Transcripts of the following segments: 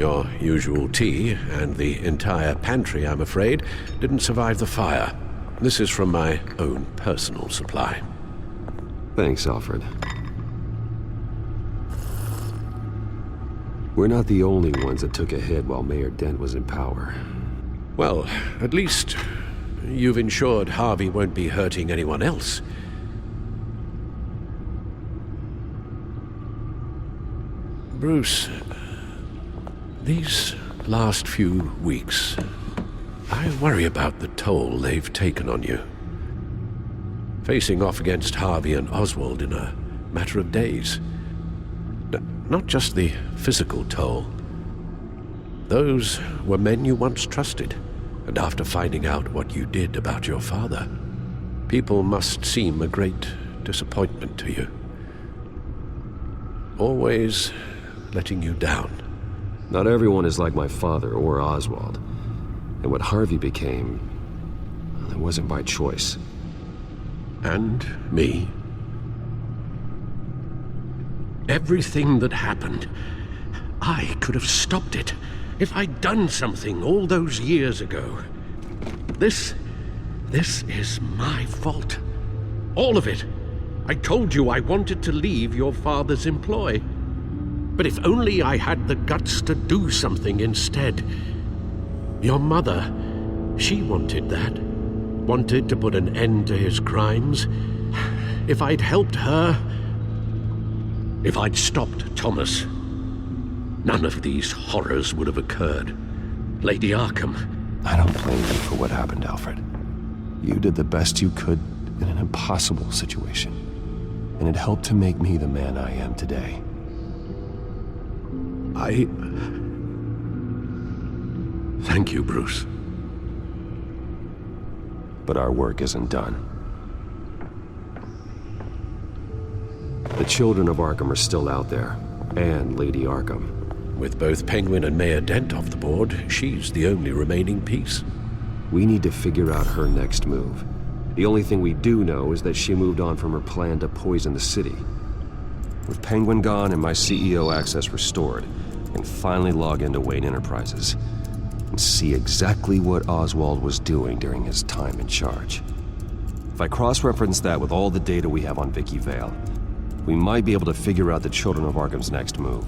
Your usual tea and the entire pantry, I'm afraid, didn't survive the fire. This is from my own personal supply. Thanks, Alfred. We're not the only ones that took a hit while Mayor Dent was in power. Well, at least you've ensured Harvey won't be hurting anyone else. Bruce, these last few weeks, I worry about the toll they've taken on you. Facing off against Harvey and Oswald in a matter of days. Not just the physical toll. Those were men you once trusted, and after finding out what you did about your father, people must seem a great disappointment to you. Always letting you down. Not everyone is like my father or Oswald. And what Harvey became, well, it wasn't by choice. And me. Everything that happened, I could have stopped it if I'd done something all those years ago. This is my fault. All of it. I told you I wanted to leave your father's employ. But if only I had the guts to do something instead. Your mother, she wanted that. Wanted to put an end to his crimes. If I'd helped her, if I'd stopped Thomas, none of these horrors would have occurred. Lady Arkham. I don't blame you for what happened, Alfred. You did the best you could in an impossible situation. And it helped to make me the man I am today. Thank you, Bruce. But our work isn't done. The children of Arkham are still out there, and Lady Arkham. With both Penguin and Mayor Dent off the board, she's the only remaining piece. We need to figure out her next move. The only thing we do know is that she moved on from her plan to poison the city. With Penguin gone and my CEO access restored, I can finally log into Wayne Enterprises and see exactly what Oswald was doing during his time in charge. If I cross-reference that with all the data we have on Vicky Vale, we might be able to figure out the Children of Arkham's next move.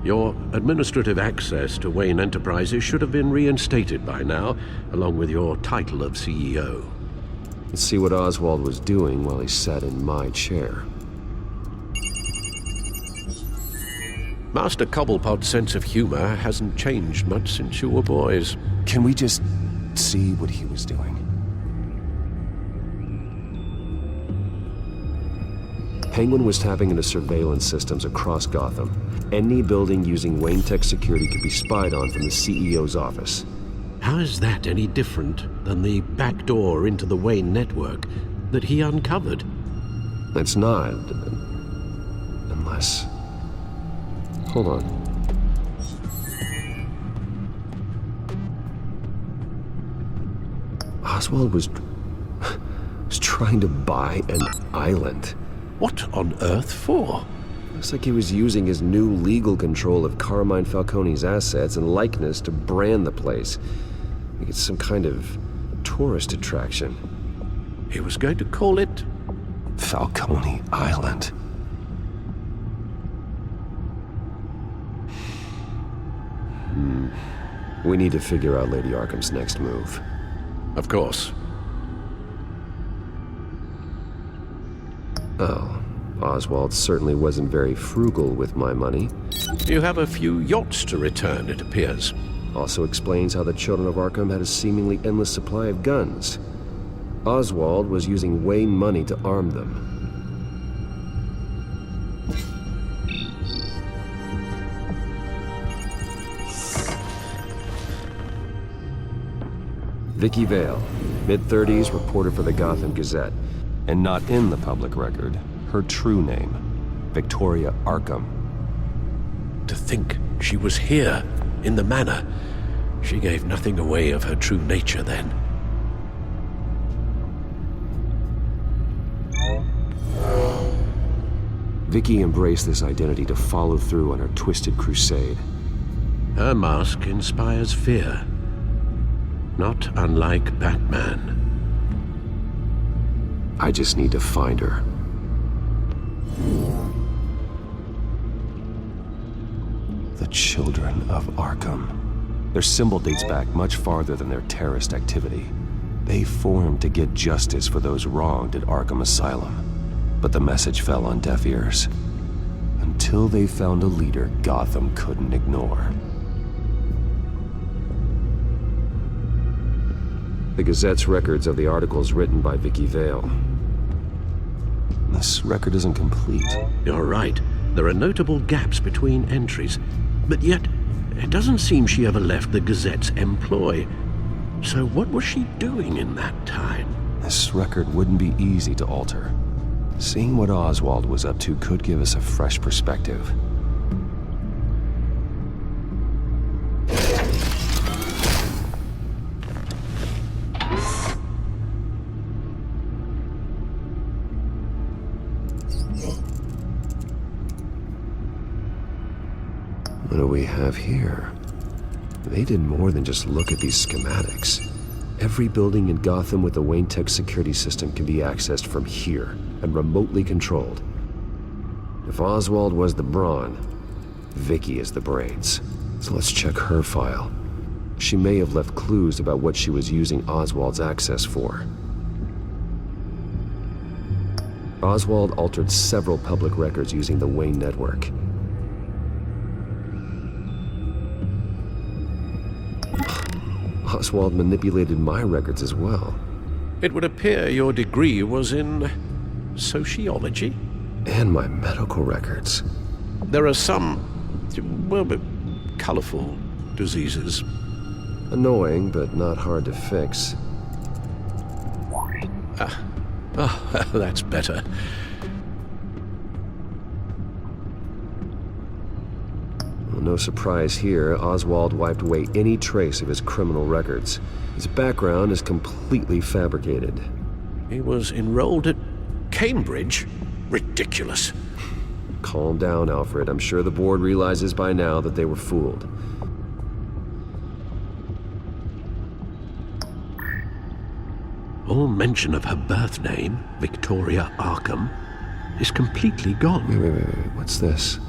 Your administrative access to Wayne Enterprises should have been reinstated by now, along with your title of CEO. Let's see what Oswald was doing while he sat in my chair. Master Cobblepot's sense of humor hasn't changed much since you were boys. Can we just see what he was doing? Penguin was tapping into surveillance systems across Gotham. Any building using Wayne Tech security could be spied on from the CEO's office. How is that any different than the back door into the Wayne network that he uncovered? It's not. Unless... Hold on. Oswald was trying to buy an island. What on earth for? Looks like he was using his new legal control of Carmine Falcone's assets and likeness to brand the place. Like it's some kind of tourist attraction. He was going to call it... Falcone Island. We need to figure out Lady Arkham's next move. Of course. Oh, Oswald certainly wasn't very frugal with my money. You have a few yachts to return, it appears. Also explains how the children of Arkham had a seemingly endless supply of guns. Oswald was using Wayne money to arm them. Vicky Vale, mid-30s, reporter for the Gotham Gazette. And not in the public record, her true name, Victoria Arkham. To think she was here, in the manor. She gave nothing away of her true nature then. Vicky embraced this identity to follow through on her twisted crusade. Her mask inspires fear. Not unlike Batman. I just need to find her. The children of Arkham. Their symbol dates back much farther than their terrorist activity. They formed to get justice for those wronged at Arkham Asylum. But the message fell on deaf ears. Until they found a leader Gotham couldn't ignore. The Gazette's records of the articles written by Vicky Vale. This record isn't complete. You're right. There are notable gaps between entries. But yet, it doesn't seem she ever left the Gazette's employ. So what was she doing in that time? This record wouldn't be easy to alter. Seeing what Oswald was up to could give us a fresh perspective. What do we have here? They did more than just look at these schematics. Every building in Gotham with the Wayne Tech security system can be accessed from here and remotely controlled. If Oswald was the brawn, Vicky is the brains. So let's check her file. She may have left clues about what she was using Oswald's access for. Oswald altered several public records using the Wayne network. Oswald manipulated my records as well. It would appear your degree was in sociology? And my medical records. There are some, well, colorful diseases. Annoying, but not hard to fix. That's better. Well, no surprise here, Oswald wiped away any trace of his criminal records. His background is completely fabricated. He was enrolled at Cambridge? Ridiculous. Calm down, Alfred. I'm sure the board realizes by now that they were fooled. All mention of her birth name, Victoria Arkham, is completely gone. Wait. What's this?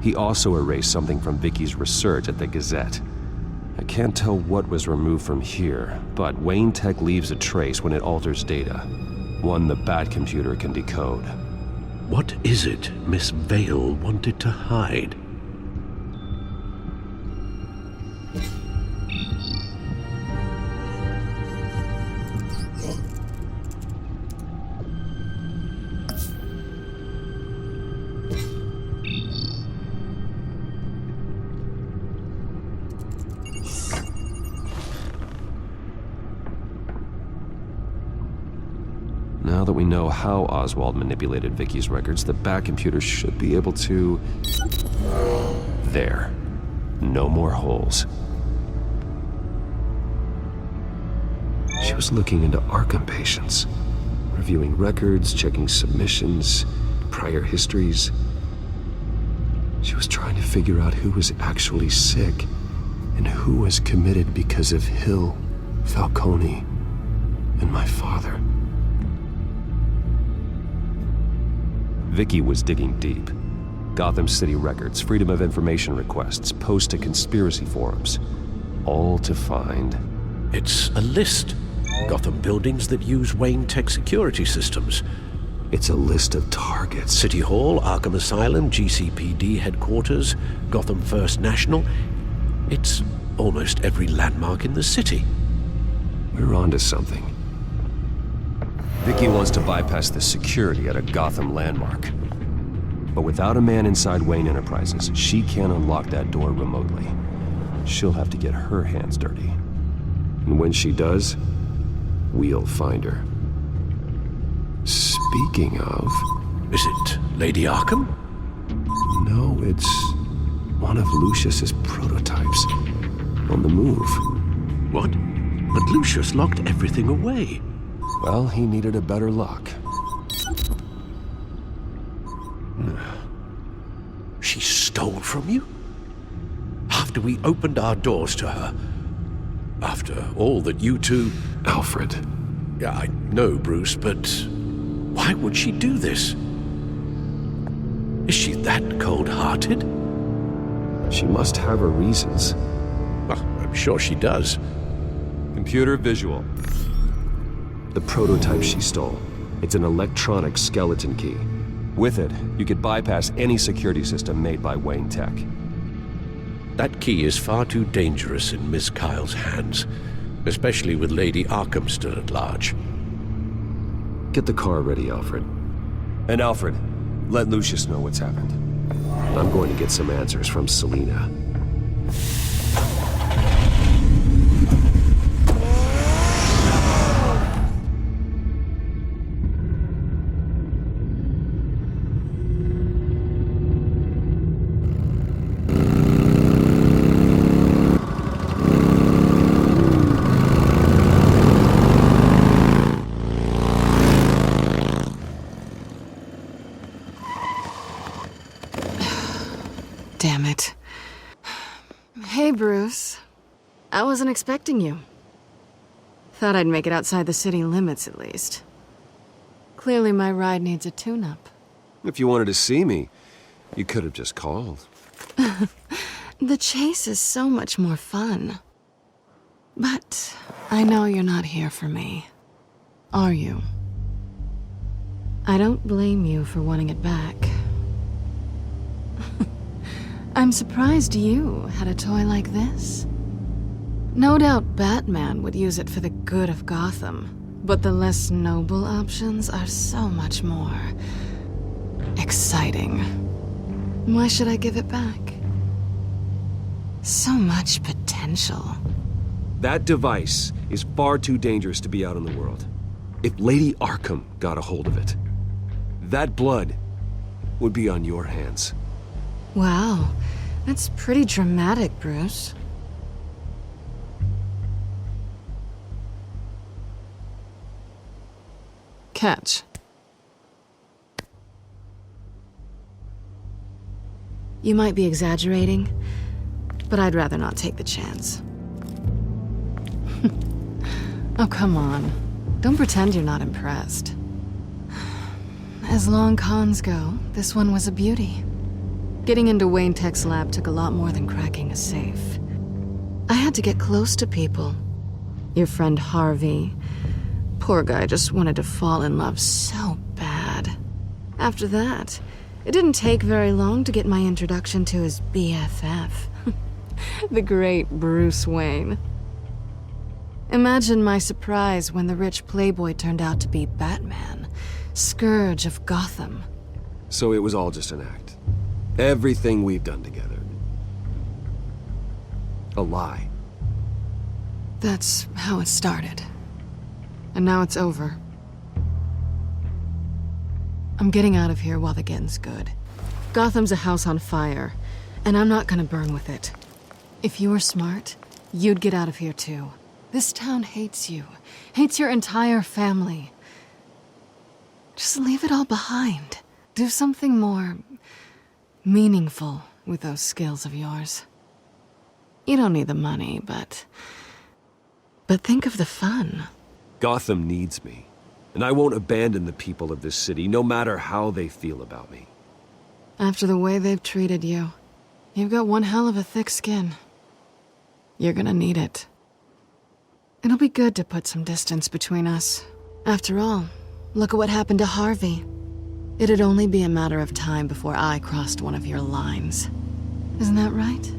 He also erased something from Vicky's research at the Gazette. I can't tell what was removed from here, but Wayne Tech leaves a trace when it alters data. One the Bat computer can decode. What is it Miss Vale wanted to hide? Now that we know how Oswald manipulated Vicky's records, the Bat computer should be able to... There. No more holes. She was looking into Arkham patients, reviewing records, checking submissions, prior histories. She was trying to figure out who was actually sick and who was committed because of Hill, Falcone, and my father. Vicky was digging deep. Gotham City records, Freedom of Information requests, posts to conspiracy forums. All to find... It's a list. Gotham buildings that use Wayne Tech security systems. It's a list of targets. City Hall, Arkham Asylum, GCPD headquarters, Gotham First National. It's almost every landmark in the city. We're onto something. Vicky wants to bypass the security at a Gotham landmark. But without a man inside Wayne Enterprises, she can't unlock that door remotely. She'll have to get her hands dirty. And when she does, we'll find her. Speaking of... Is it Lady Arkham? No, it's one of Lucius's prototypes. On the move. What? But Lucius locked everything away. Well, he needed a better lock. She stole from you? After we opened our doors to her? After all that you two... Alfred. Yeah, I know, Bruce, but why would she do this? Is she that cold-hearted? She must have her reasons. Well, I'm sure she does. Computer visual. The prototype she stole. It's an electronic skeleton key. With it, you could bypass any security system made by Wayne Tech. That key is far too dangerous in Miss Kyle's hands, especially with Lady Arkham still at large. Get the car ready, Alfred. And Alfred, let Lucius know what's happened. I'm going to get some answers from Selina. Damn it. Hey, Bruce. I wasn't expecting you. Thought I'd make it outside the city limits, at least. Clearly my ride needs a tune-up. If you wanted to see me, you could have just called. The chase is so much more fun. But I know you're not here for me. Are you? I don't blame you for wanting it back. I'm surprised you had a toy like this. No doubt Batman would use it for the good of Gotham, but the less noble options are so much more exciting. Why should I give it back? So much potential. That device is far too dangerous to be out in the world. If Lady Arkham got a hold of it, that blood would be on your hands. Wow, that's pretty dramatic, Bruce. Catch. You might be exaggerating, but I'd rather not take the chance. Oh, come on. Don't pretend you're not impressed. As long cons go, this one was a beauty. Getting into Wayne Tech's lab took a lot more than cracking a safe. I had to get close to people. Your friend Harvey. Poor guy just wanted to fall in love so bad. After that, it didn't take very long to get my introduction to his BFF. The great Bruce Wayne. Imagine my surprise when the rich playboy turned out to be Batman, Scourge of Gotham. So it was all just an act. Everything we've done together. A lie. That's how it started. And now it's over. I'm getting out of here while the getting's good. Gotham's a house on fire, and I'm not gonna burn with it. If you were smart, you'd get out of here too. This town hates you, hates your entire family. Just leave it all behind. Do something more meaningful with those skills of yours. You don't need the money, but think of the fun. Gotham needs me, and I won't abandon the people of this city, no matter how they feel about me. After the way they've treated you, you've got one hell of a thick skin. You're gonna need it. It'll be good to put some distance between us. After all, look at what happened to Harvey. It'd only be a matter of time before I crossed one of your lines. Isn't that right?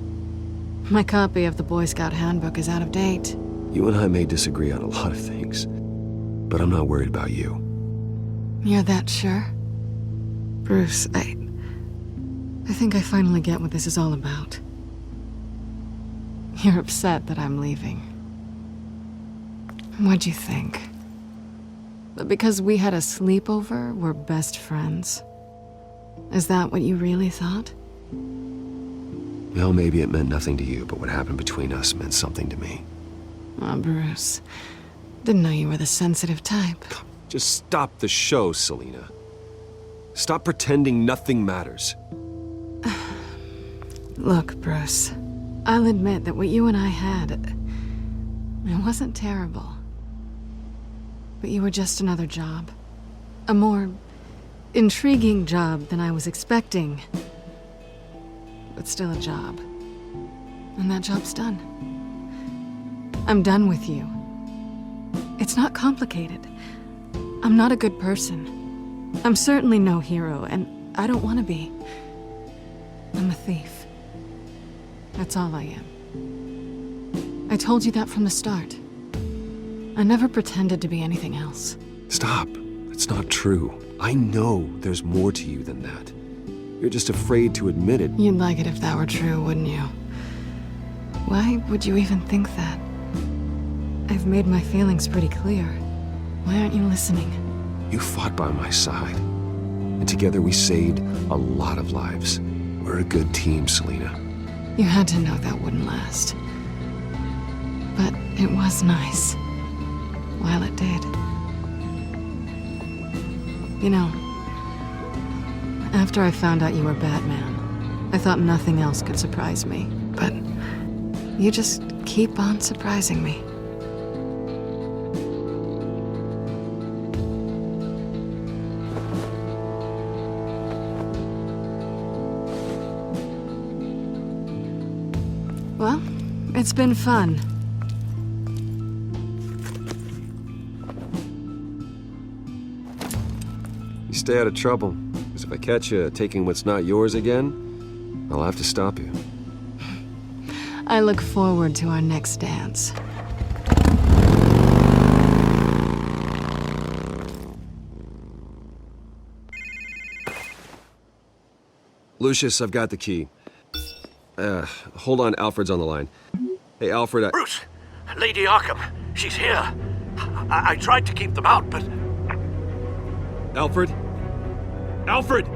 My copy of the Boy Scout Handbook is out of date. You and I may disagree on a lot of things, but I'm not worried about you. You're that sure? Bruce, I think I finally get what this is all about. You're upset that I'm leaving. What'd you think? That because we had a sleepover, we're best friends? Is that what you really thought? Well, maybe it meant nothing to you, but what happened between us meant something to me. Oh, Bruce. Didn't know you were the sensitive type. Just stop the show, Selina. Stop pretending nothing matters. Look, Bruce. I'll admit that what you and I had, it wasn't terrible. But you were just another job. A more intriguing job than I was expecting. But still a job. And that job's done. I'm done with you. It's not complicated. I'm not a good person. I'm certainly no hero, and I don't want to be. I'm a thief. That's all I am. I told you that from the start. I never pretended to be anything else. Stop. It's not true. I know there's more to you than that. You're just afraid to admit it. You'd like it if that were true, wouldn't you? Why would you even think that? I've made my feelings pretty clear. Why aren't you listening? You fought by my side. And together we saved a lot of lives. We're a good team, Selina. You had to know that wouldn't last. But it was nice. While it did. You know, after I found out you were Batman, I thought nothing else could surprise me. But you just keep on surprising me. Well, it's been fun. You stay out of trouble, because if I catch you taking what's not yours again, I'll have to stop you. I look forward to our next dance. Lucius, I've got the key. Hold on, Alfred's on the line. Hey, Alfred, Bruce! Lady Arkham! She's here! I tried to keep them out, but... Alfred? Alfred!